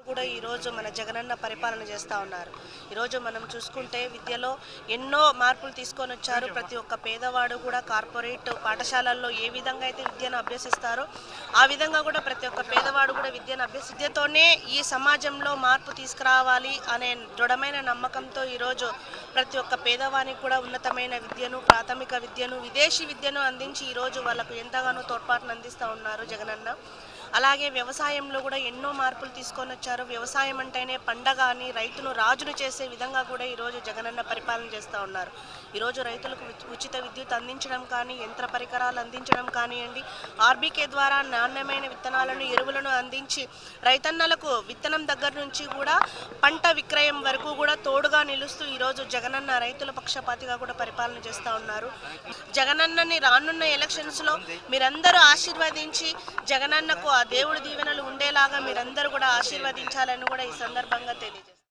కూడా ఈరోజు మన జగనన్న పరిపాలన చేస్తూ ఉన్నారు. ఈరోజు మనం చూసుకుంటే విద్యలో ఎన్నో మార్పులు తీసుకొని వచ్చారు. ప్రతి ఒక్క పేదవాడు కూడా కార్పొరేట్ పాఠశాలల్లో ఏ విధంగా అయితే విద్యను అభ్యసిస్తారో ఆ విధంగా కూడా ప్రతి ఒక్క పేదవాడు కూడా విద్యను విద్యతోనే ఈ సమాజంలో మార్పు తీసుకురావాలి అనే దృఢమైన నమ్మకంతో ఈరోజు ప్రతి ఒక్క పేదవానికి కూడా ఉన్నతమైన విద్యను, ప్రాథమిక విద్యను, విదేశీ విద్యను అందించి ఈరోజు వాళ్ళకు ఎంతగానో తోడ్పాటును అందిస్తూ ఉన్నారు జగనన్న. అలాగే వ్యవసాయంలో కూడా ఎన్నో మార్పులు తీసుకొని వచ్చారు. వ్యవసాయం అంటేనే పండగ అని రైతును రాజును చేసే విధంగా కూడా ఈరోజు జగనన్న పరిపాలన చేస్తూ ఉన్నారు. ఈరోజు రైతులకు ఉచిత విద్యుత్ అందించడం కానీ, యంత్ర పరికరాలు అందించడం కానివ్వండి, ఆర్బీకే ద్వారా నాణ్యమైన విత్తనాలను, ఎరువులను అందించి రైతన్నలకు విత్తనం దగ్గర నుంచి కూడా పంట విక్రయం వరకు కూడా తోడుగా నిలుస్తూ ఈరోజు జగనన్న రైతుల పక్షపాతిగా కూడా పరిపాలన చేస్తూ ఉన్నారు. జగనన్నని రానున్న ఎలక్షన్స్లో మీరందరూ ఆశీర్వదించి జగనన్నకు ఆ దేవుడి దీవెనలు ఉండేలాగా మీరందరూ కూడా ఆశీర్వదించాలని కూడా ఈ సందర్భంగా తెలియజేస్తారు.